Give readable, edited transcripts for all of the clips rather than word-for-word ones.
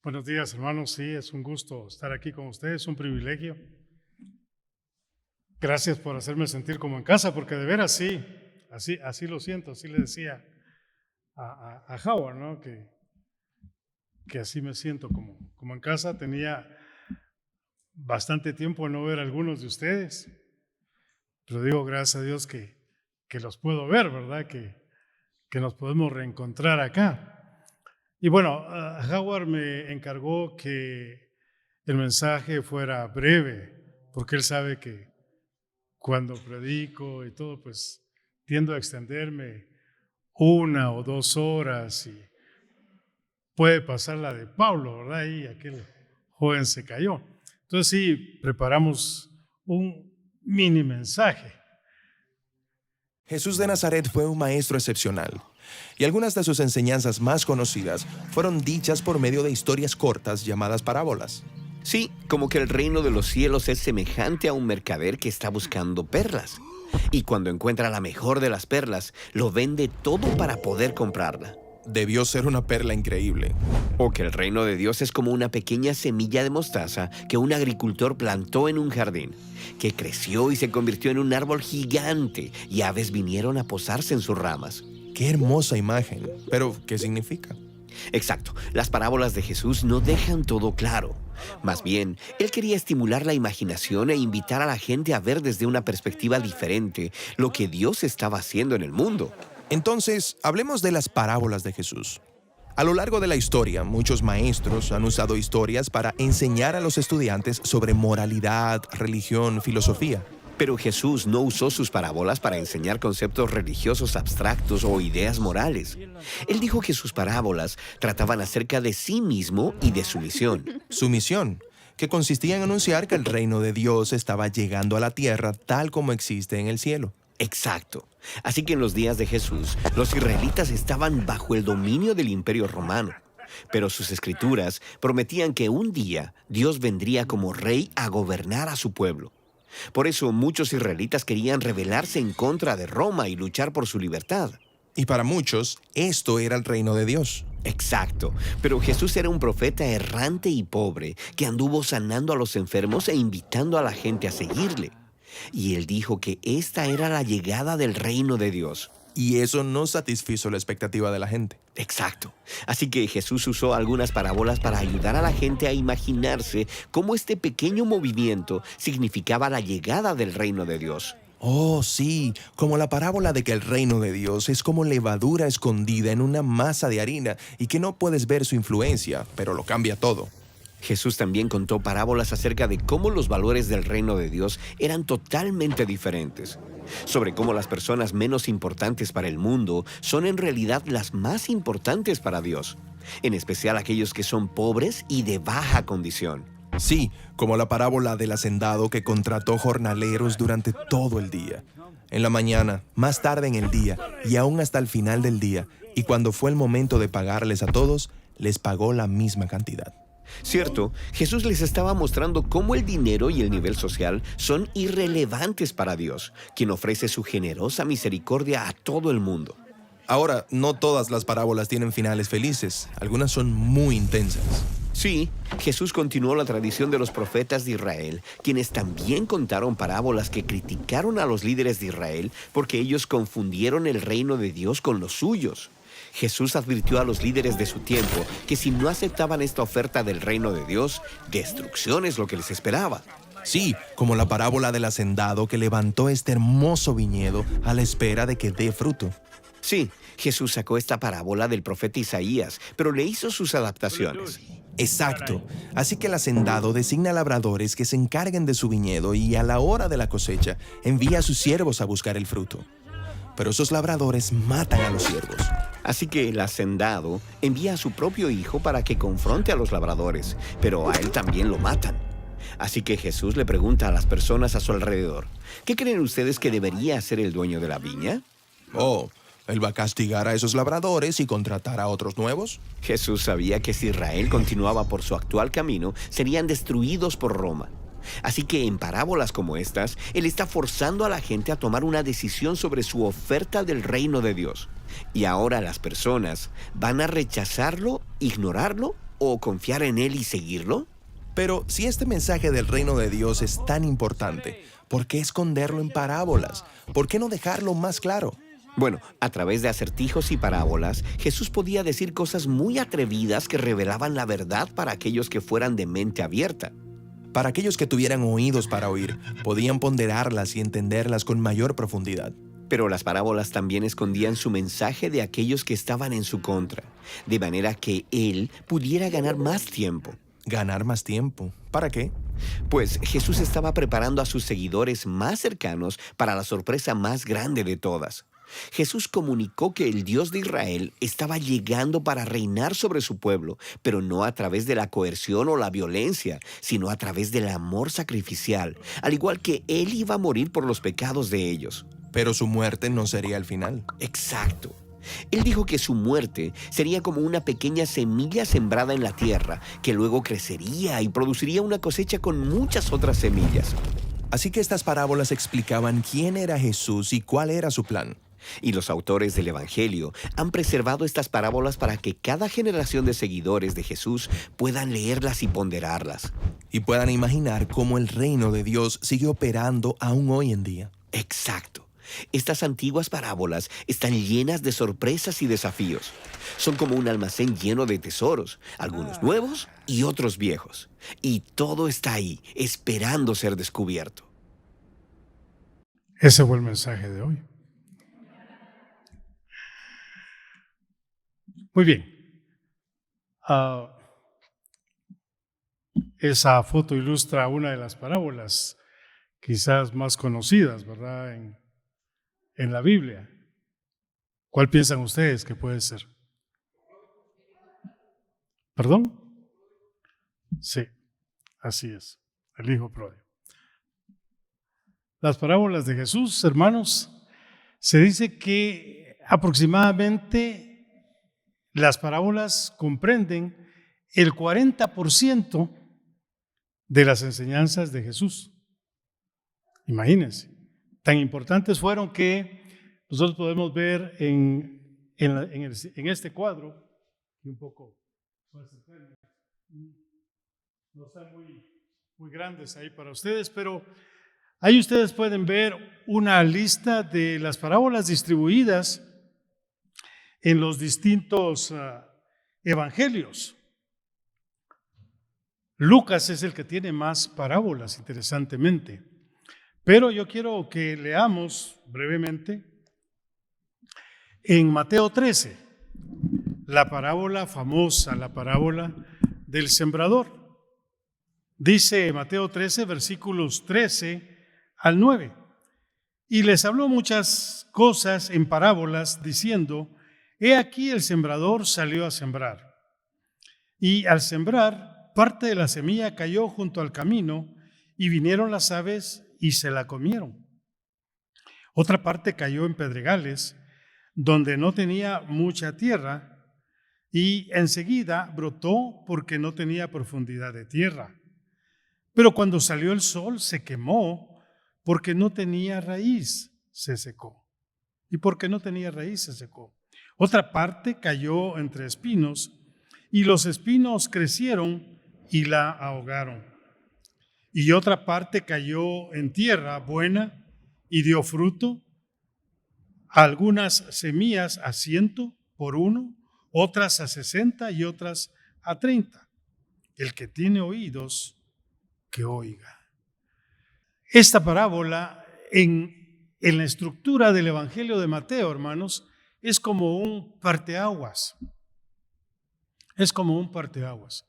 Buenos días, hermanos. Sí, es un gusto estar aquí con ustedes, un privilegio. Gracias por hacerme sentir como en casa, porque de veras sí, así lo siento. Así le decía a Howard, ¿no? Que así me siento como en casa. Tenía bastante tiempo de no ver a algunos de ustedes, pero digo gracias a Dios que los puedo ver, ¿verdad? Que nos podemos reencontrar acá. Y bueno, Howard me encargó que el mensaje fuera breve, porque él sabe que cuando predico y todo, pues tiendo a extenderme 1 o 2 horas y puede pasar la de Pablo, ¿verdad? Y aquel joven se cayó. Entonces sí, preparamos un mini mensaje. Jesús de Nazaret fue un maestro excepcional, y algunas de sus enseñanzas más conocidas fueron dichas por medio de historias cortas llamadas parábolas. Sí, como que el reino de los cielos es semejante a un mercader que está buscando perlas. Y cuando encuentra la mejor de las perlas, lo vende todo para poder comprarla. Debió ser una perla increíble. O que el reino de Dios es como una pequeña semilla de mostaza que un agricultor plantó en un jardín, que creció y se convirtió en un árbol gigante y aves vinieron a posarse en sus ramas. ¡Qué hermosa imagen! Pero, ¿qué significa? Exacto, las parábolas de Jesús no dejan todo claro. Más bien, él quería estimular la imaginación e invitar a la gente a ver desde una perspectiva diferente lo que Dios estaba haciendo en el mundo. Entonces, hablemos de las parábolas de Jesús. A lo largo de la historia, muchos maestros han usado historias para enseñar a los estudiantes sobre moralidad, religión, filosofía. Pero Jesús no usó sus parábolas para enseñar conceptos religiosos abstractos o ideas morales. Él dijo que sus parábolas trataban acerca de sí mismo y de su misión. Su misión, que consistía en anunciar que el reino de Dios estaba llegando a la tierra tal como existe en el cielo. Exacto. Así que en los días de Jesús, los israelitas estaban bajo el dominio del Imperio Romano. Pero sus escrituras prometían que un día Dios vendría como rey a gobernar a su pueblo. Por eso muchos israelitas querían rebelarse en contra de Roma y luchar por su libertad. Y para muchos, esto era el reino de Dios. Exacto, pero Jesús era un profeta errante y pobre que anduvo sanando a los enfermos e invitando a la gente a seguirle. Y él dijo que esta era la llegada del reino de Dios. Y eso no satisfizo la expectativa de la gente. Exacto. Así que Jesús usó algunas parábolas para ayudar a la gente a imaginarse cómo este pequeño movimiento significaba la llegada del reino de Dios. Oh, sí, como la parábola de que el reino de Dios es como levadura escondida en una masa de harina y que no puedes ver su influencia, pero lo cambia todo. Jesús también contó parábolas acerca de cómo los valores del reino de Dios eran totalmente diferentes, sobre cómo las personas menos importantes para el mundo son en realidad las más importantes para Dios, en especial aquellos que son pobres y de baja condición. Sí, como la parábola del hacendado que contrató jornaleros durante todo el día. En la mañana, más tarde en el día y aún hasta el final del día, y cuando fue el momento de pagarles a todos, les pagó la misma cantidad. Cierto, Jesús les estaba mostrando cómo el dinero y el nivel social son irrelevantes para Dios, quien ofrece su generosa misericordia a todo el mundo. Ahora, no todas las parábolas tienen finales felices, algunas son muy intensas. Sí, Jesús continuó la tradición de los profetas de Israel, quienes también contaron parábolas que criticaron a los líderes de Israel porque ellos confundieron el reino de Dios con los suyos. Jesús advirtió a los líderes de su tiempo que si no aceptaban esta oferta del reino de Dios, destrucción es lo que les esperaba. Sí, como la parábola del hacendado que levantó este hermoso viñedo a la espera de que dé fruto. Sí, Jesús sacó esta parábola del profeta Isaías, pero le hizo sus adaptaciones. Exacto. Así que el hacendado designa labradores que se encarguen de su viñedo y a la hora de la cosecha envía a sus siervos a buscar el fruto. Pero esos labradores matan a los siervos. Así que el hacendado envía a su propio hijo para que confronte a los labradores, pero a él también lo matan. Así que Jesús le pregunta a las personas a su alrededor, ¿qué creen ustedes que debería hacer el dueño de la viña? Oh, ¿él va a castigar a esos labradores y contratar a otros nuevos? Jesús sabía que si Israel continuaba por su actual camino, serían destruidos por Roma. Así que en parábolas como estas, Él está forzando a la gente a tomar una decisión sobre su oferta del reino de Dios. Y ahora las personas van a rechazarlo, ignorarlo o confiar en Él y seguirlo? Pero si este mensaje del reino de Dios es tan importante, ¿por qué esconderlo en parábolas? ¿Por qué no dejarlo más claro? Bueno, a través de acertijos y parábolas, Jesús podía decir cosas muy atrevidas que revelaban la verdad para aquellos que fueran de mente abierta. Para aquellos que tuvieran oídos para oír, podían ponderarlas y entenderlas con mayor profundidad. Pero las parábolas también escondían su mensaje de aquellos que estaban en su contra, de manera que Él pudiera ganar más tiempo. ¿Ganar más tiempo? ¿Para qué? Pues Jesús estaba preparando a sus seguidores más cercanos para la sorpresa más grande de todas. Jesús comunicó que el Dios de Israel estaba llegando para reinar sobre su pueblo, pero no a través de la coerción o la violencia, sino a través del amor sacrificial, al igual que Él iba a morir por los pecados de ellos. Pero su muerte no sería el final. Exacto. Él dijo que su muerte sería como una pequeña semilla sembrada en la tierra, que luego crecería y produciría una cosecha con muchas otras semillas. Así que estas parábolas explicaban quién era Jesús y cuál era su plan. Y los autores del Evangelio han preservado estas parábolas para que cada generación de seguidores de Jesús puedan leerlas y ponderarlas. Y puedan imaginar cómo el reino de Dios sigue operando aún hoy en día. Exacto. Estas antiguas parábolas están llenas de sorpresas y desafíos. Son como un almacén lleno de tesoros, algunos nuevos y otros viejos. Y todo está ahí, esperando ser descubierto. Ese fue el mensaje de hoy. Muy bien. Esa foto ilustra una de las parábolas quizás más conocidas, ¿verdad? En la Biblia. ¿Cuál piensan ustedes que puede ser? ¿Perdón? Sí, así es, el hijo pródigo. Las parábolas de Jesús, hermanos, se dice que aproximadamente las parábolas comprenden el 40% de las enseñanzas de Jesús. Imagínense, tan importantes fueron que nosotros podemos ver en este cuadro, y un poco más cercano, no están muy grandes ahí para ustedes, pero ahí ustedes pueden ver una lista de las parábolas distribuidas en los distintos evangelios. Lucas es el que tiene más parábolas, interesantemente. Pero yo quiero que leamos brevemente en Mateo 13, la parábola famosa, la parábola del sembrador. Dice Mateo 13, versículos 13 al 9. Y les habló muchas cosas en parábolas, diciendo: He aquí el sembrador salió a sembrar. Y al sembrar, parte de la semilla cayó junto al camino, y vinieron las aves y se la comieron. Otra parte cayó en pedregales, donde no tenía mucha tierra, y enseguida brotó porque no tenía profundidad de tierra. Pero cuando salió el sol se quemó, porque no tenía raíz, se secó. Y porque no tenía raíz, se secó. Otra parte cayó entre espinos, y los espinos crecieron y la ahogaron. Y otra parte cayó en tierra buena y dio fruto, algunas semillas a 100 por uno, otras a 60 y otras a 30. El que tiene oídos, que oiga. Esta parábola en la estructura del Evangelio de Mateo, hermanos, es como un parteaguas. Es como un parteaguas.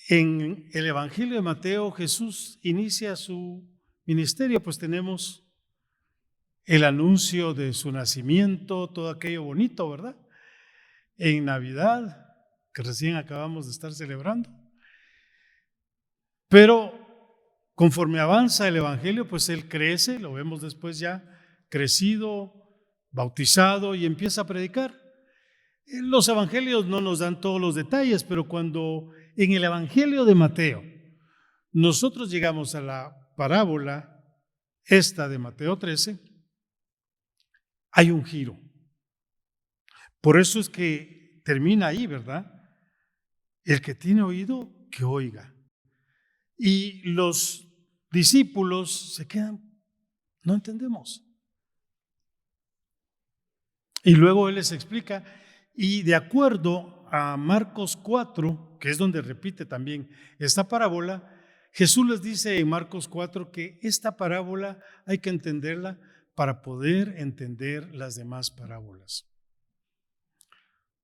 En el Evangelio de Mateo, Jesús inicia su ministerio, pues tenemos el anuncio de su nacimiento, todo aquello bonito, ¿verdad? En Navidad, que recién acabamos de estar celebrando. Pero conforme avanza el Evangelio, pues Él crece, lo vemos después ya crecido, bautizado y empieza a predicar. Los evangelios no nos dan todos los detalles, pero cuando en el Evangelio de Mateo nosotros llegamos a la parábola esta de Mateo 13, hay un giro. Por eso es que termina ahí, ¿verdad? El que tiene oído, que oiga. Y los discípulos se quedan, no entendemos. Y luego Él les explica, y de acuerdo a Marcos 4, que es donde repite también esta parábola, Jesús les dice en Marcos 4 que esta parábola hay que entenderla para poder entender las demás parábolas.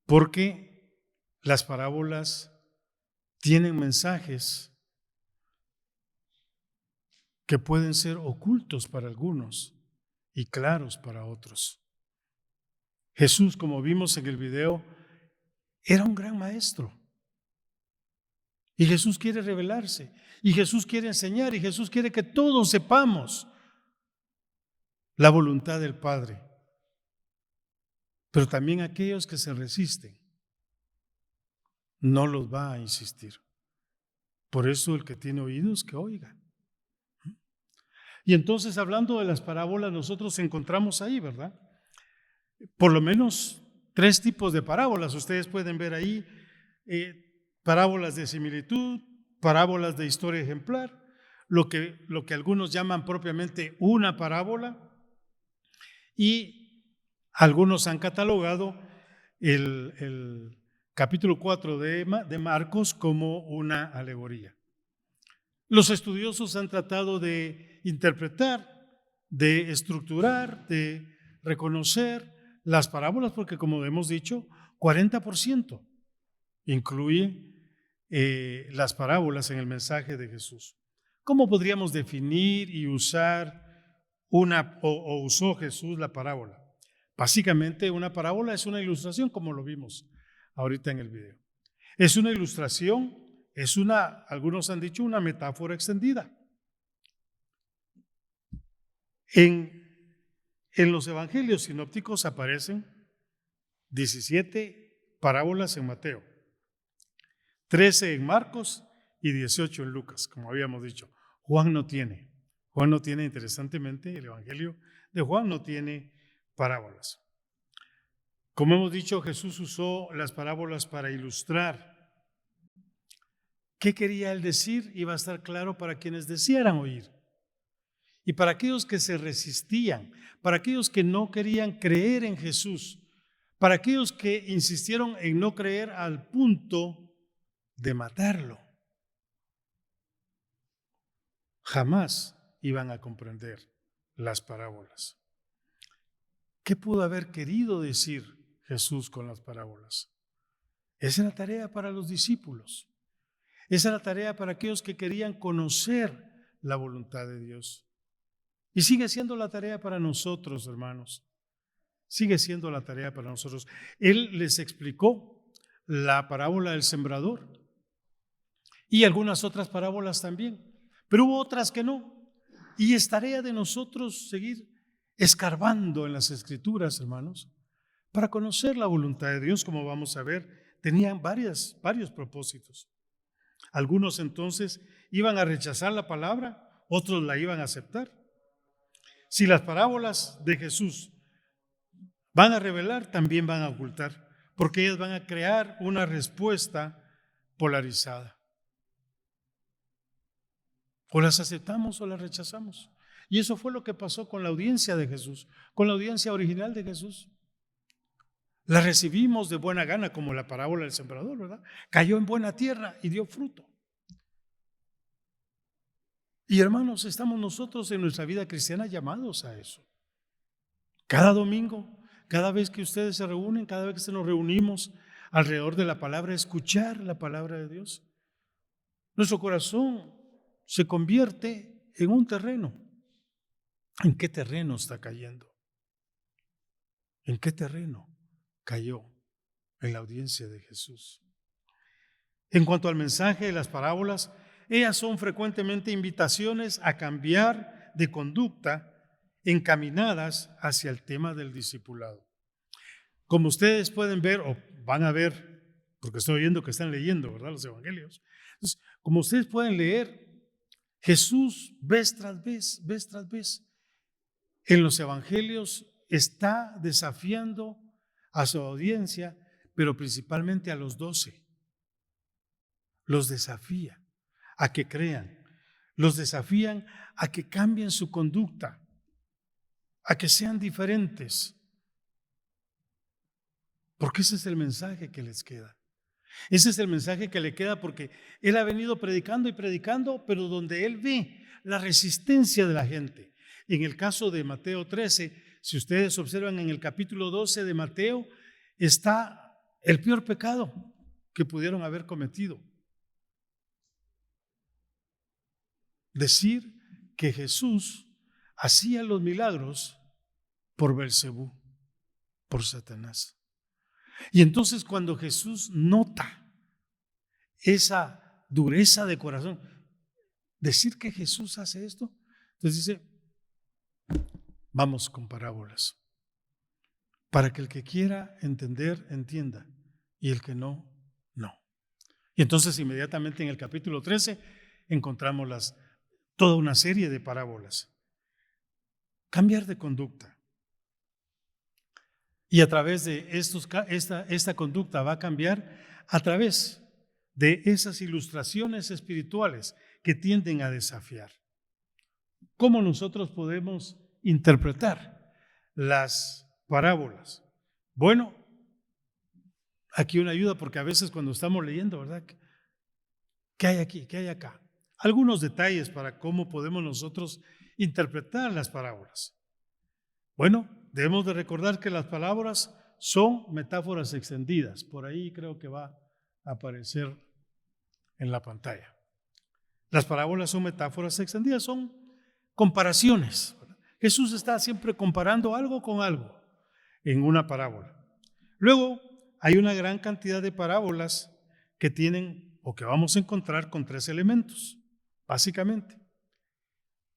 Porque las parábolas tienen mensajes que pueden ser ocultos para algunos y claros para otros. Jesús, como vimos en el video, era un gran maestro. Y Jesús quiere revelarse, y Jesús quiere enseñar, y Jesús quiere que todos sepamos la voluntad del Padre. Pero también aquellos que se resisten, no los va a insistir. Por eso el que tiene oídos, que oiga. Y entonces, hablando de las parábolas, nosotros encontramos ahí, ¿verdad? Por lo menos 3 tipos de parábolas. Ustedes pueden ver ahí parábolas de similitud, parábolas de historia ejemplar, lo que algunos llaman propiamente una parábola, y algunos han catalogado el capítulo 4 de Marcos como una alegoría. Los estudiosos han tratado de interpretar, de estructurar, de reconocer las parábolas, porque como hemos dicho, 40% incluye las parábolas en el mensaje de Jesús. ¿Cómo podríamos definir y usar o usó Jesús la parábola? Básicamente, una parábola es una ilustración, como lo vimos ahorita en el video. Es una ilustración, algunos han dicho, una metáfora extendida. En los evangelios sinópticos aparecen 17 parábolas en Mateo, 13 en Marcos y 18 en Lucas, como habíamos dicho. Juan no tiene, interesantemente, el evangelio de Juan no tiene parábolas. Como hemos dicho, Jesús usó las parábolas para ilustrar. ¿Qué quería él decir? Iba a estar claro para quienes desearan oír. Y para aquellos que se resistían, para aquellos que no querían creer en Jesús, para aquellos que insistieron en no creer al punto de matarlo, jamás iban a comprender las parábolas. ¿Qué pudo haber querido decir Jesús con las parábolas? Esa era la tarea para los discípulos. Esa era la tarea para aquellos que querían conocer la voluntad de Dios. Y sigue siendo la tarea para nosotros, hermanos. Sigue siendo la tarea para nosotros. Él les explicó la parábola del sembrador y algunas otras parábolas también, pero hubo otras que no. Y es tarea de nosotros seguir escarbando en las Escrituras, hermanos, para conocer la voluntad de Dios. Como vamos a ver, tenían varios propósitos. Algunos entonces iban a rechazar la palabra, otros la iban a aceptar. Si las parábolas de Jesús van a revelar, también van a ocultar, porque ellas van a crear una respuesta polarizada. O las aceptamos o las rechazamos. Y eso fue lo que pasó con la audiencia de Jesús, con la audiencia original de Jesús. La recibimos de buena gana, como la parábola del sembrador, ¿verdad? Cayó en buena tierra y dio fruto. Y hermanos, estamos nosotros en nuestra vida cristiana llamados a eso. Cada domingo, cada vez que ustedes se reúnen, cada vez que nos reunimos alrededor de la palabra, escuchar la palabra de Dios, nuestro corazón se convierte en un terreno. ¿En qué terreno está cayendo? ¿En qué terreno cayó? En la audiencia de Jesús. En cuanto al mensaje de las parábolas, ellas son frecuentemente invitaciones a cambiar de conducta encaminadas hacia el tema del discipulado. Como ustedes pueden ver, o van a ver, porque estoy viendo que están leyendo, ¿verdad?, los evangelios. Entonces, como ustedes pueden leer, Jesús vez tras vez, en los evangelios está desafiando a su audiencia, pero principalmente a los 12. los desafía a que crean, los desafían a que cambien su conducta, a que sean diferentes. Porque ese es el mensaje que les queda. Ese es el mensaje que le queda porque él ha venido predicando y predicando, pero donde él ve la resistencia de la gente. En el caso de Mateo 13, si ustedes observan en el capítulo 12 de Mateo, está el peor pecado que pudieron haber cometido. Decir que Jesús hacía los milagros por Belcebú, por Satanás. Y entonces cuando Jesús nota esa dureza de corazón, decir que Jesús hace esto, entonces dice, vamos con parábolas, para que el que quiera entender, entienda, y el que no, no. Y entonces inmediatamente en el capítulo 13 encontramos toda una serie de parábolas. Cambiar de conducta. Y a través de esta conducta va a cambiar a través de esas ilustraciones espirituales que tienden a desafiar. ¿Cómo nosotros podemos interpretar las parábolas? Bueno, aquí una ayuda, porque a veces cuando estamos leyendo, ¿verdad? ¿Qué hay aquí? ¿Qué hay acá? Algunos detalles para cómo podemos nosotros interpretar las parábolas. Bueno, debemos de recordar que las parábolas son metáforas extendidas. Por ahí creo que va a aparecer en la pantalla. Las parábolas son metáforas extendidas, son comparaciones. Jesús está siempre comparando algo con algo en una parábola. Luego, hay una gran cantidad de parábolas que tienen o que vamos a encontrar con 3 elementos. Básicamente,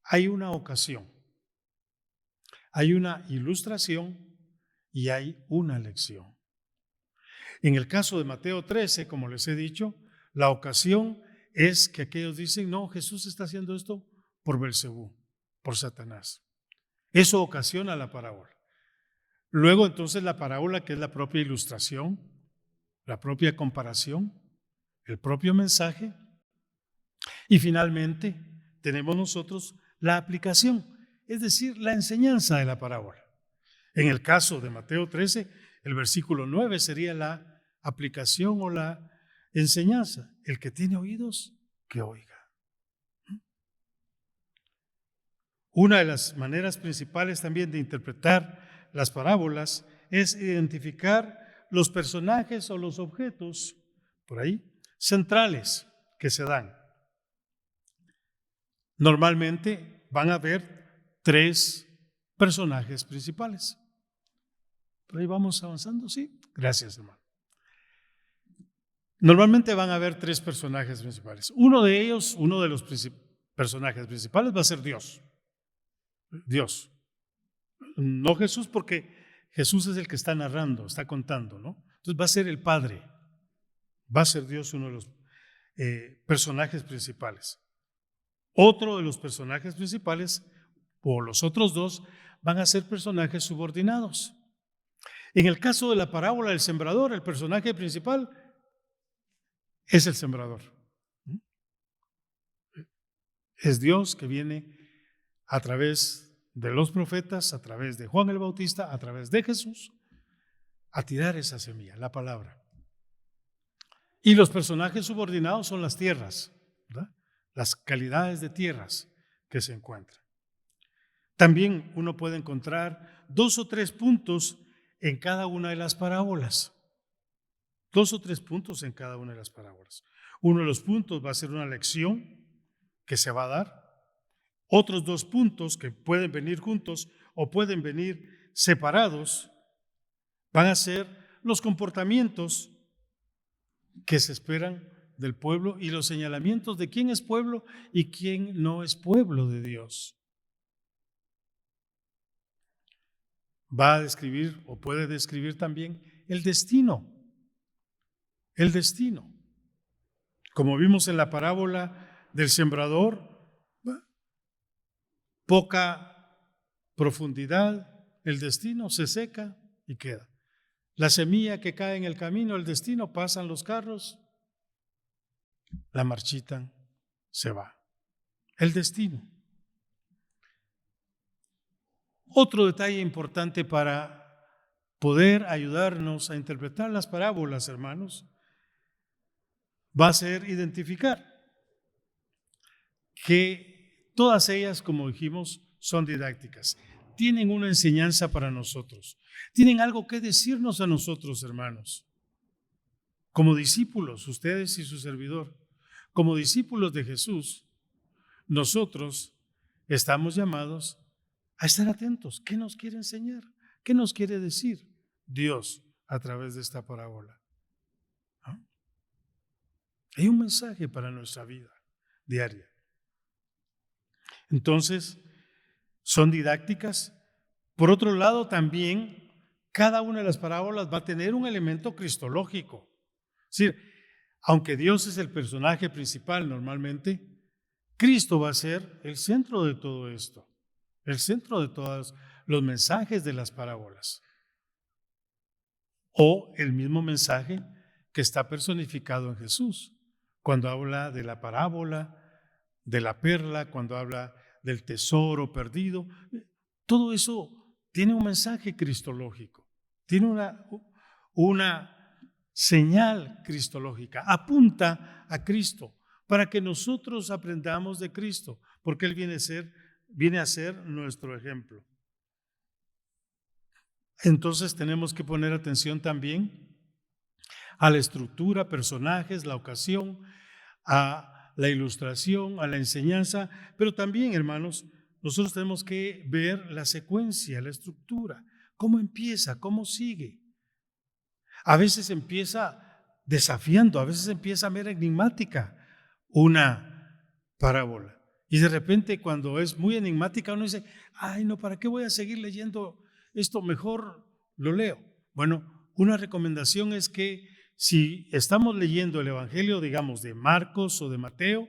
hay una ocasión, hay una ilustración y hay una lección. En el caso de Mateo 13, como les he dicho, la ocasión es que aquellos dicen, no, Jesús está haciendo esto por Belcebú, por Satanás. Eso ocasiona la parábola. Luego entonces la parábola, que es la propia ilustración, la propia comparación, el propio mensaje. Y finalmente tenemos nosotros la aplicación, es decir, la enseñanza de la parábola. En el caso de Mateo 13, el versículo 9 sería la aplicación o la enseñanza. El que tiene oídos, que oiga. Una de las maneras principales también de interpretar las parábolas es identificar los personajes o los objetos, por ahí, centrales que se dan. Normalmente van a haber 3 personajes principales. Por ahí vamos avanzando, ¿sí? Gracias, hermano. Normalmente van a haber 3 personajes principales. Uno de ellos, uno de los personajes principales va a ser Dios. Dios. No Jesús, porque Jesús es el que está narrando, está contando, ¿no? Entonces va a ser el Padre. Va a ser Dios uno de los personajes principales. Otro de los personajes principales, o los otros 2, van a ser personajes subordinados. En el caso de la parábola del sembrador, el personaje principal es el sembrador. Es Dios que viene a través de los profetas, a través de Juan el Bautista, a través de Jesús, a tirar esa semilla, la palabra. Y los personajes subordinados son las tierras, ¿verdad? Las calidades de tierras que se encuentran. También uno puede encontrar 2 o 3 puntos en cada una de las parábolas. 2 o 3 puntos en cada una de las parábolas. Uno de los puntos va a ser una lección que se va a dar. Otros 2 puntos que pueden venir juntos o pueden venir separados van a ser los comportamientos que se esperan del pueblo y los señalamientos de quién es pueblo y quién no es pueblo de Dios. Va a describir o puede describir también el destino. El destino. Como vimos en la parábola del sembrador, poca profundidad, el destino se seca y queda. La semilla que cae en el camino, el destino, pasan los carros la marchitan, se va. El destino. Otro detalle importante para poder ayudarnos a interpretar las parábolas, hermanos, va a ser identificar que todas ellas, como dijimos, son didácticas. Tienen una enseñanza para nosotros. Tienen algo que decirnos a nosotros, hermanos. Como discípulos, ustedes y su servidor, como discípulos de Jesús, nosotros estamos llamados a estar atentos. ¿Qué nos quiere enseñar? ¿Qué nos quiere decir Dios a través de esta parábola? ¿No? Hay un mensaje para nuestra vida diaria. Entonces, son didácticas. Por otro lado, también cada una de las parábolas va a tener un elemento cristológico. Es decir, aunque Dios es el personaje principal normalmente, Cristo va a ser el centro de todo esto, el centro de todos los mensajes de las parábolas. O el mismo mensaje que está personificado en Jesús, cuando habla de la parábola, de la perla, cuando habla del tesoro perdido. Todo eso tiene un mensaje cristológico, tiene una señal cristológica, apunta a Cristo para que nosotros aprendamos de Cristo, porque Él viene a ser nuestro ejemplo. Entonces tenemos que poner atención también a la estructura, personajes, la ocasión, a la ilustración, a la enseñanza, pero también, hermanos, nosotros tenemos que ver la secuencia, la estructura, cómo empieza, cómo sigue. A veces empieza desafiando, a veces empieza mera enigmática una parábola. Y de repente cuando es muy enigmática uno dice, ay no, ¿para qué voy a seguir leyendo esto? Mejor lo leo. Bueno, una recomendación es que si estamos leyendo el Evangelio, digamos, de Marcos o de Mateo,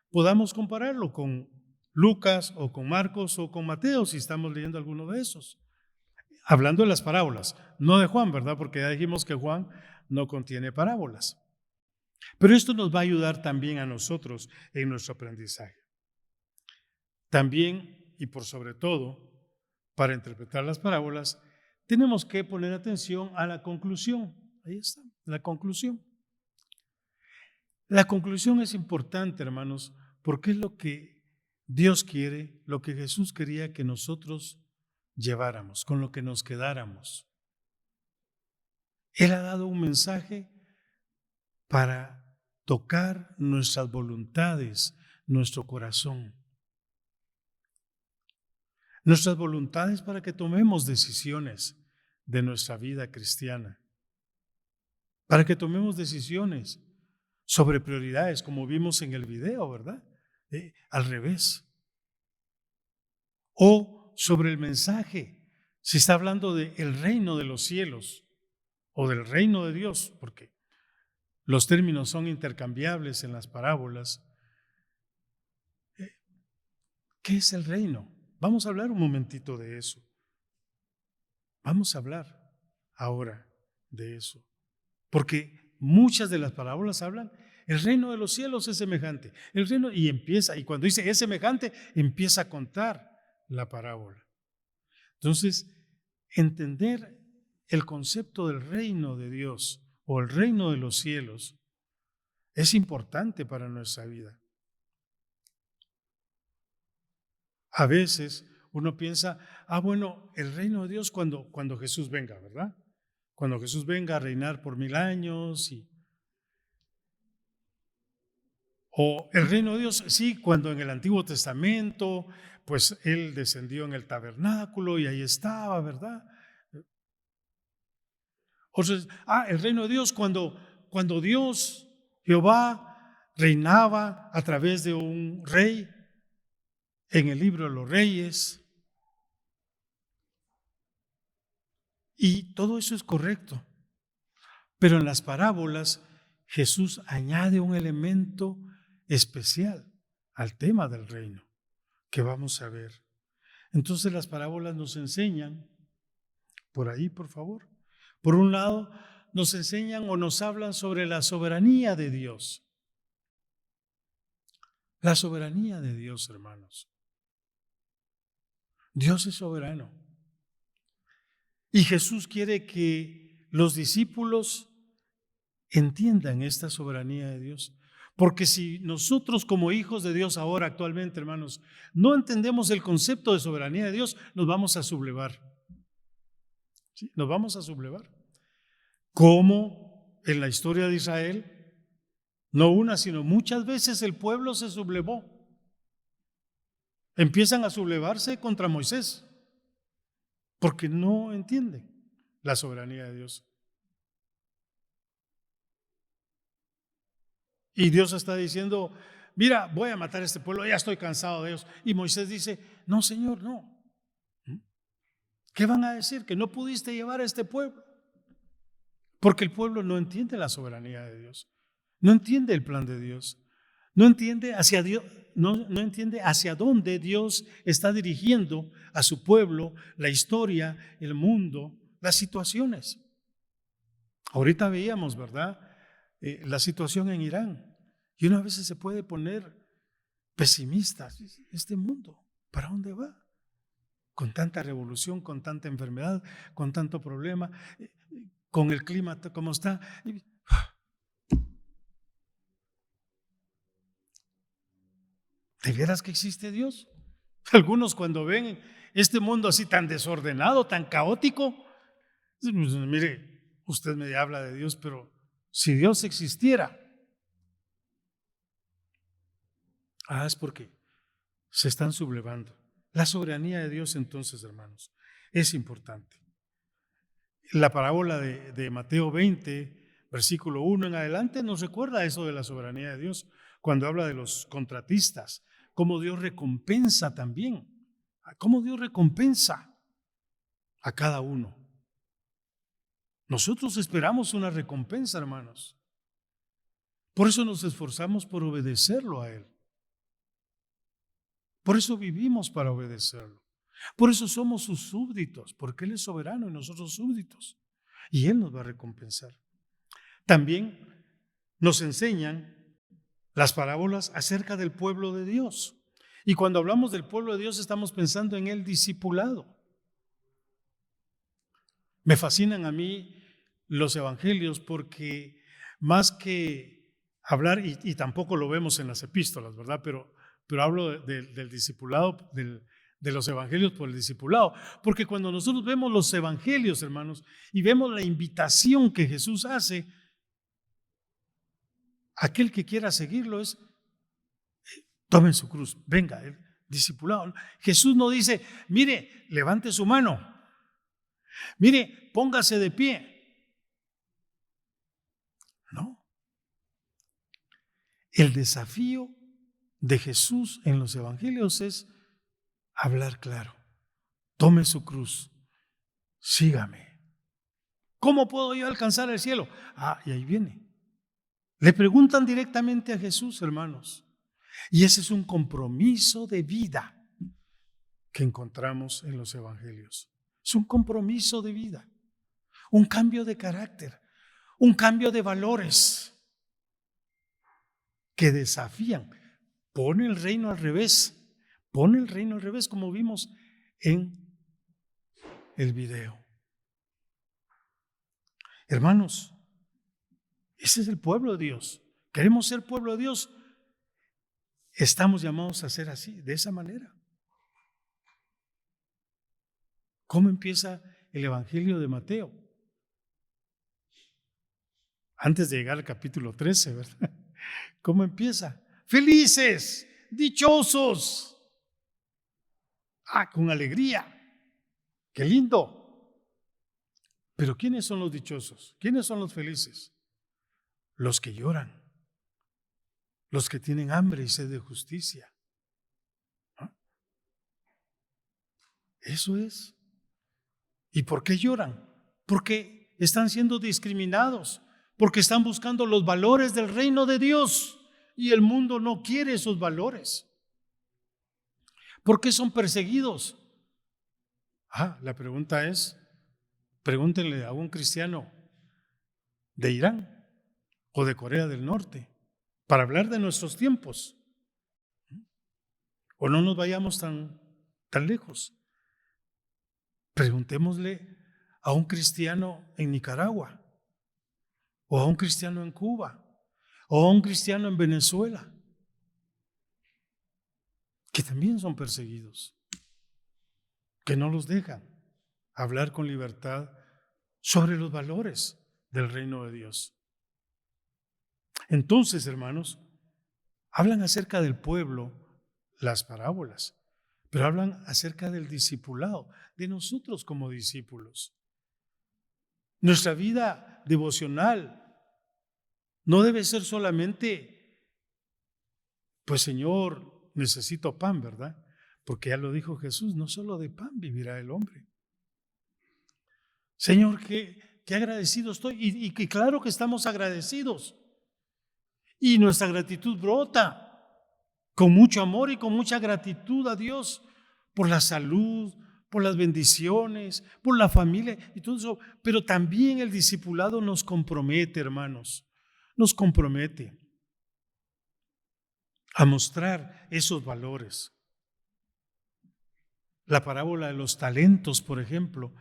podamos compararlo con Lucas o con Marcos o con Mateo, si estamos leyendo alguno de esos. Hablando de las parábolas, no de Juan, ¿verdad? Porque ya dijimos que Juan no contiene parábolas. Pero esto nos va a ayudar también a nosotros en nuestro aprendizaje. También, y por sobre todo, para interpretar las parábolas, tenemos que poner atención a la conclusión. Ahí está, la conclusión. La conclusión es importante, hermanos, porque es lo que Dios quiere, lo que Jesús quería que nosotros lleváramos, con lo que nos quedáramos. Él ha dado un mensaje para tocar nuestras voluntades, nuestro corazón. Nuestras voluntades para que tomemos decisiones de nuestra vida cristiana. Para que tomemos decisiones sobre prioridades, como vimos en el video, ¿verdad? Al revés. O sobre el mensaje, si está hablando del reino de los cielos o del reino de Dios, porque los términos son intercambiables en las parábolas. ¿Qué es el reino? Vamos a hablar un momentito de eso. Vamos a hablar ahora de eso. Porque muchas de las parábolas hablan, el reino de los cielos es semejante. El reino, y cuando dice es semejante, empieza a contar la parábola. Entonces, entender el concepto del reino de Dios o el reino de los cielos es importante para nuestra vida. A veces uno piensa, bueno, el reino de Dios cuando Jesús venga, ¿verdad? Cuando Jesús venga a reinar por 1000 años. O el reino de Dios, sí, cuando en el Antiguo Testamento, pues Él descendió en el tabernáculo y ahí estaba, ¿verdad? O sea, el reino de Dios cuando Dios, Jehová, reinaba a través de un rey en el libro de los Reyes. Y todo eso es correcto. Pero en las parábolas Jesús añade un elemento especial al tema del reino que vamos a ver. Entonces las parábolas nos enseñan, por ahí por favor, por un lado nos enseñan o nos hablan sobre la soberanía de Dios. La soberanía de Dios, hermanos. Dios es soberano. Y Jesús quiere que los discípulos entiendan esta soberanía de Dios. Porque si nosotros como hijos de Dios ahora actualmente, hermanos, no entendemos el concepto de soberanía de Dios, nos vamos a sublevar. ¿Sí? Nos vamos a sublevar. Como en la historia de Israel, no una, sino muchas veces el pueblo se sublevó. Empiezan a sublevarse contra Moisés, porque no entienden la soberanía de Dios. Y Dios está diciendo, mira, voy a matar a este pueblo, ya estoy cansado de ellos. Y Moisés dice, no, Señor, no. ¿Qué van a decir? Que no pudiste llevar a este pueblo. Porque el pueblo no entiende la soberanía de Dios, no entiende el plan de Dios, no entiende hacia Dios, no entiende hacia dónde Dios está dirigiendo a su pueblo, la historia, el mundo, las situaciones. Ahorita veíamos, ¿verdad? La situación en Irán. Y uno a veces se puede poner pesimista. Este mundo, ¿para dónde va? Con tanta revolución, con tanta enfermedad, con tanto problema, con el clima como está. ¿De veras que existe Dios? Algunos cuando ven este mundo así tan desordenado, tan caótico, pues, mire, usted me habla de Dios, pero si Dios existiera, es porque se están sublevando. La soberanía de Dios, entonces, hermanos, es importante. La parábola de Mateo 20, versículo 1 en adelante, nos recuerda eso de la soberanía de Dios, cuando habla de los contratistas, cómo Dios recompensa también, cómo Dios recompensa a cada uno. Nosotros esperamos una recompensa, hermanos. Por eso nos esforzamos por obedecerlo a Él. Por eso vivimos para obedecerlo. Por eso somos sus súbditos, porque Él es soberano y nosotros súbditos. Y Él nos va a recompensar. También nos enseñan las parábolas acerca del pueblo de Dios. Y cuando hablamos del pueblo de Dios estamos pensando en el discipulado. Me fascinan a mí los evangelios porque más que hablar, y tampoco lo vemos en las epístolas, ¿verdad? Pero hablo del discipulado, de los evangelios por el discipulado. Porque cuando nosotros vemos los evangelios, hermanos, y vemos la invitación que Jesús hace, aquel que quiera seguirlo es, tomen su cruz, venga, el discipulado. Jesús no dice, mire, levante su mano, mire, póngase de pie. No. El desafío de Jesús en los evangelios es hablar claro. Tome su cruz, sígame. ¿Cómo puedo yo alcanzar el cielo? Y ahí viene. Le preguntan directamente a Jesús, hermanos. Y ese es un compromiso de vida que encontramos en los evangelios. Es un compromiso de vida, un cambio de carácter, un cambio de valores que desafían. Pone el reino al revés, como vimos en el video. Hermanos, ese es el pueblo de Dios. Queremos ser pueblo de Dios. Estamos llamados a ser así, de esa manera. ¿Cómo empieza el Evangelio de Mateo? Antes de llegar al capítulo 13, ¿verdad? ¿Cómo empieza? Felices, dichosos. Con alegría. Qué lindo. Pero ¿quiénes son los dichosos? ¿Quiénes son los felices? Los que lloran. Los que tienen hambre y sed de justicia. Eso es. ¿Y por qué lloran? Porque están siendo discriminados, porque están buscando los valores del reino de Dios y el mundo no quiere esos valores. ¿Por qué son perseguidos? La pregunta es, pregúntenle a un cristiano de Irán o de Corea del Norte para hablar de nuestros tiempos. O no nos vayamos tan lejos. Preguntémosle a un cristiano en Nicaragua, o a un cristiano en Cuba, o a un cristiano en Venezuela, que también son perseguidos, que no los dejan hablar con libertad sobre los valores del reino de Dios. Entonces, hermanos, hablan acerca del pueblo las parábolas, pero hablan acerca del discipulado, de nosotros como discípulos. Nuestra vida devocional no debe ser solamente, pues Señor, necesito pan, ¿verdad? Porque ya lo dijo Jesús, no solo de pan vivirá el hombre. Señor, qué agradecido estoy. Y claro que estamos agradecidos. Y nuestra gratitud brota con mucho amor y con mucha gratitud a Dios por la salud, por las bendiciones, por la familia y todo eso. Pero también el discipulado nos compromete, hermanos, nos compromete a mostrar esos valores. La parábola de los talentos, por ejemplo,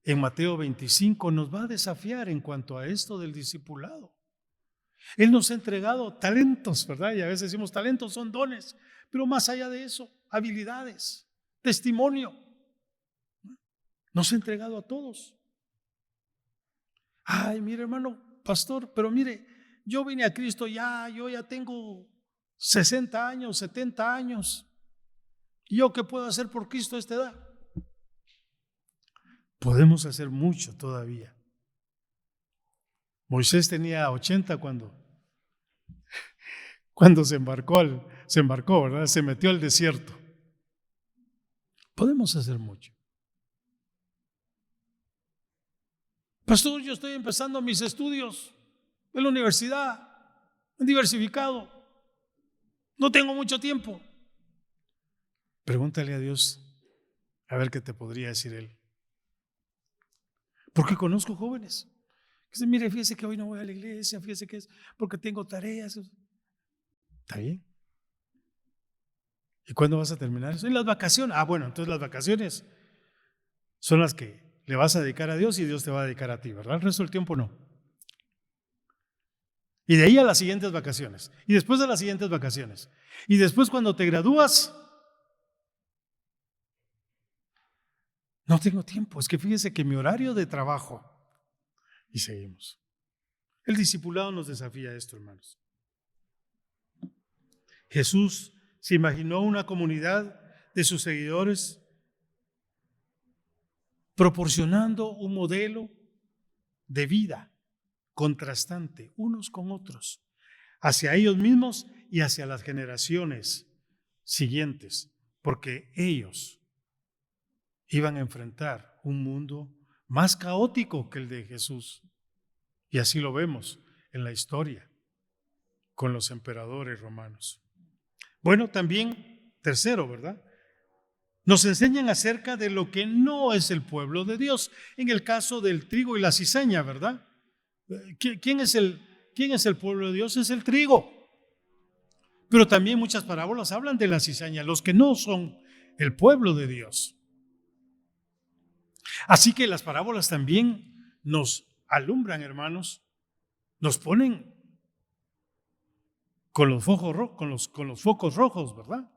en Mateo 25 nos va a desafiar en cuanto a esto del discipulado. Él nos ha entregado talentos, ¿verdad? Y a veces decimos talentos son dones, pero más allá de eso, habilidades, testimonio. Nos ha entregado a todos. Ay, mire hermano pastor, pero mire, yo vine a Cristo yo ya tengo 60 años, 70 años. ¿Y yo qué puedo hacer por Cristo a esta edad? Podemos hacer mucho todavía. Moisés tenía 80 cuando se embarcó, ¿verdad? Se metió al desierto. Podemos hacer mucho. Pastor, yo estoy empezando mis estudios en la universidad, en diversificado. No tengo mucho tiempo. Pregúntale a Dios a ver qué te podría decir Él. Porque conozco jóvenes que dicen, mire, fíjese que hoy no voy a la iglesia, fíjese que es porque tengo tareas. ¿Está bien? ¿Y cuándo vas a terminar eso? En las vacaciones. Bueno, entonces las vacaciones son las que le vas a dedicar a Dios y Dios te va a dedicar a ti, ¿verdad? El resto del tiempo no. Y de ahí a las siguientes vacaciones. Y después de las siguientes vacaciones. Y después cuando te gradúas, no tengo tiempo. Es que fíjese que mi horario de trabajo. Y seguimos. El discipulado nos desafía a esto, hermanos. Jesús se imaginó una comunidad de sus seguidores proporcionando un modelo de vida contrastante unos con otros, hacia ellos mismos y hacia las generaciones siguientes, porque ellos iban a enfrentar un mundo más caótico que el de Jesús. Y así lo vemos en la historia con los emperadores romanos. Bueno, también, tercero, ¿verdad? Nos enseñan acerca de lo que no es el pueblo de Dios. En el caso del trigo y la cizaña, ¿verdad? ¿Quién es el pueblo de Dios? Es el trigo. Pero también muchas parábolas hablan de la cizaña, los que no son el pueblo de Dios. Así que las parábolas también nos alumbran, hermanos, nos ponen con los focos rojos, ¿verdad?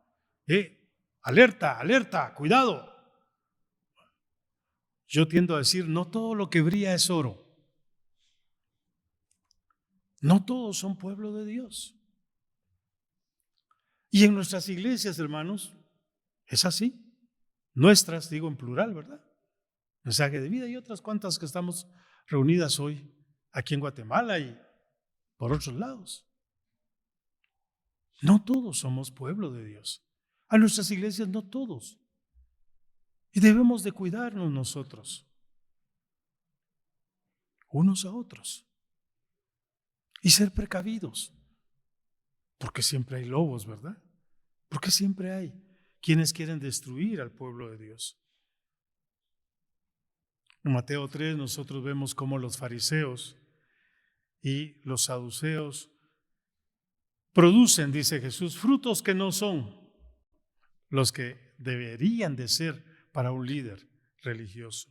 Alerta, alerta, cuidado. Yo tiendo a decir, no todo lo que brilla es oro. No todos son pueblo de Dios. Y en nuestras iglesias, hermanos, es así. Nuestras, digo en plural, ¿verdad? Mensaje de Vida y otras cuantas que estamos reunidas hoy aquí en Guatemala y por otros lados. No todos somos pueblo de Dios. A nuestras iglesias no todos. Y debemos de cuidarnos nosotros, unos a otros. Y ser precavidos. Porque siempre hay lobos, ¿verdad? Porque siempre hay quienes quieren destruir al pueblo de Dios. En Mateo 3 nosotros vemos cómo los fariseos y los saduceos producen, dice Jesús, frutos que no son. los que deberían de ser para un líder religioso.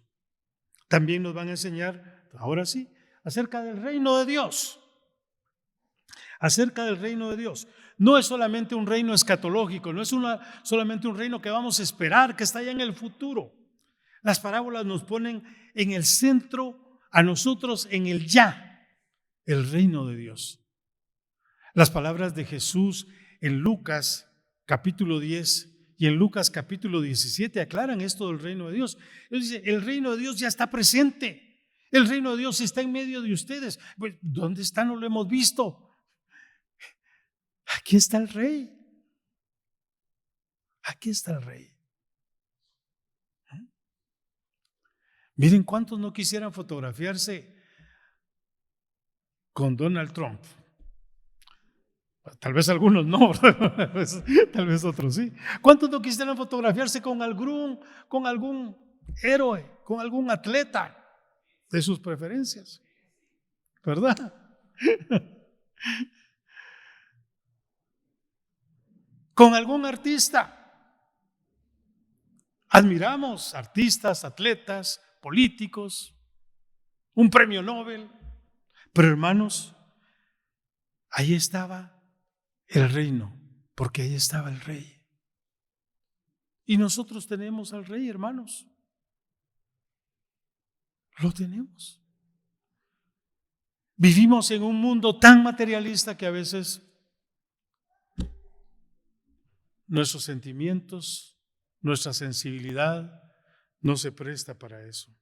También nos van a enseñar, ahora sí, acerca del reino de Dios. Acerca del reino de Dios. No es solamente un reino escatológico, no es solamente un reino que vamos a esperar, que está allá en el futuro. Las parábolas nos ponen en el centro, a nosotros en el ya, el reino de Dios. Las palabras de Jesús en Lucas capítulo 10 y en Lucas capítulo 17 aclaran esto del reino de Dios. Él dice, el reino de Dios ya está presente. El reino de Dios está en medio de ustedes. Pues, ¿dónde está? No lo hemos visto. Aquí está el rey. Aquí está el rey. Miren cuántos no quisieran fotografiarse con Donald Trump. Tal vez algunos no, tal vez otros sí. ¿Cuántos no quisieran fotografiarse con algún héroe, con algún atleta de sus preferencias? ¿Verdad? Con algún artista. Admiramos artistas, atletas, políticos, un premio Nobel. Pero hermanos, ahí estaba el reino, porque ahí estaba el rey. Y nosotros tenemos al rey, hermanos. Lo tenemos. Vivimos en un mundo tan materialista que a veces nuestros sentimientos, nuestra sensibilidad no se presta para eso.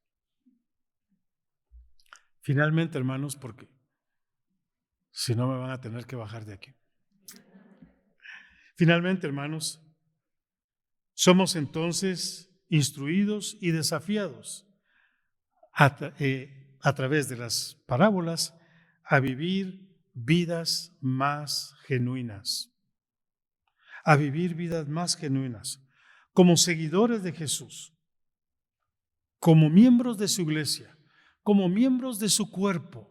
Finalmente, hermanos, porque si no me van a tener que bajar de aquí. Finalmente, hermanos, somos entonces instruidos y desafiados a través de las parábolas a vivir vidas más genuinas. A vivir vidas más genuinas. Como seguidores de Jesús, como miembros de su iglesia, como miembros de su cuerpo,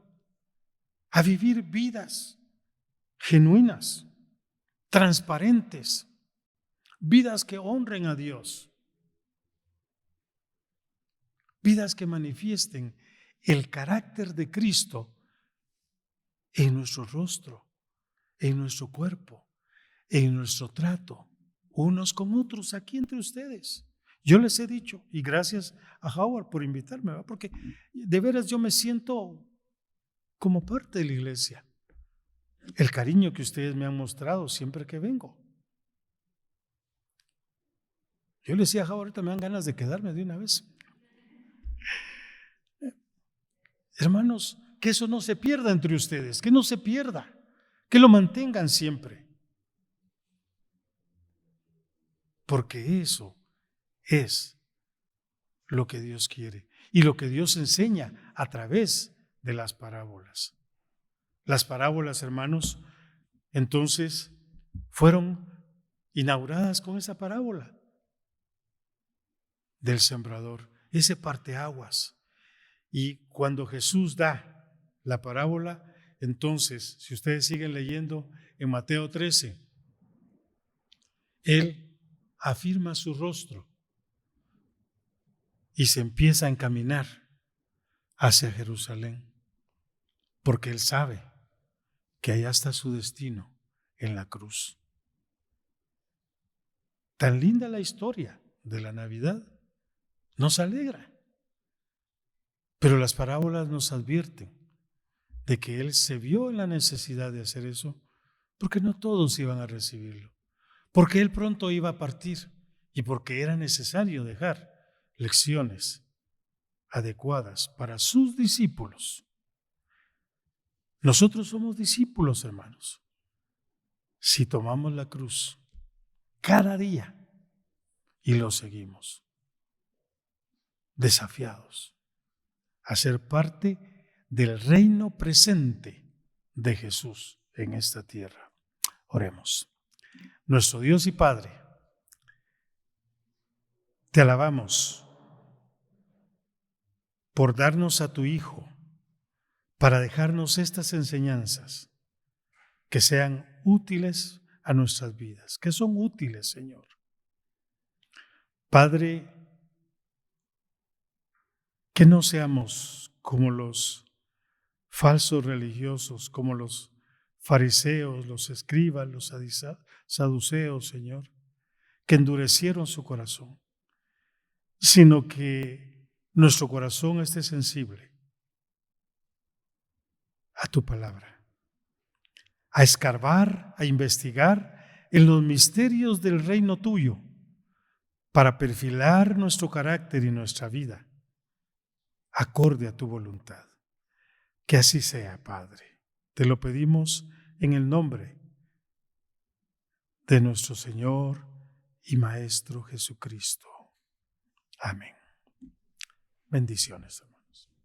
a vivir vidas genuinas, transparentes, vidas que honren a Dios, vidas que manifiesten el carácter de Cristo en nuestro rostro, en nuestro cuerpo, en nuestro trato, unos con otros aquí entre ustedes. Yo les he dicho, y gracias a Howard por invitarme, ¿verdad? Porque de veras yo me siento como parte de la iglesia. El cariño que ustedes me han mostrado siempre que vengo. Yo le decía a Howard, ahorita me dan ganas de quedarme de una vez. Hermanos, que eso no se pierda entre ustedes, que no se pierda, que lo mantengan siempre. Porque eso es lo que Dios quiere y lo que Dios enseña a través de las parábolas. Las parábolas, hermanos, entonces fueron inauguradas con esa parábola del sembrador, ese parteaguas. Y cuando Jesús da la parábola, entonces, si ustedes siguen leyendo en Mateo 13, Él afirma su rostro y se empieza a encaminar hacia Jerusalén, porque Él sabe que allá está su destino, en la cruz. Tan linda la historia de la Navidad, nos alegra. Pero las parábolas nos advierten de que Él se vio en la necesidad de hacer eso, porque no todos iban a recibirlo, porque Él pronto iba a partir y porque era necesario dejar lecciones adecuadas para sus discípulos. Nosotros somos discípulos, hermanos, si tomamos la cruz cada día y lo seguimos, desafiados a ser parte del reino presente de Jesús en esta tierra. Oremos. Nuestro Dios y Padre, te alabamos por darnos a tu Hijo para dejarnos estas enseñanzas que sean útiles a nuestras vidas, que son útiles, Señor. Padre, que no seamos como los falsos religiosos, como los fariseos, los escribas, los saduceos, Señor, que endurecieron su corazón, sino que nuestro corazón esté sensible a tu palabra, a escarbar, a investigar en los misterios del reino tuyo, para perfilar nuestro carácter y nuestra vida, acorde a tu voluntad. Que así sea, Padre. Te lo pedimos en el nombre de nuestro Señor y Maestro Jesucristo. Amén. Bendiciones.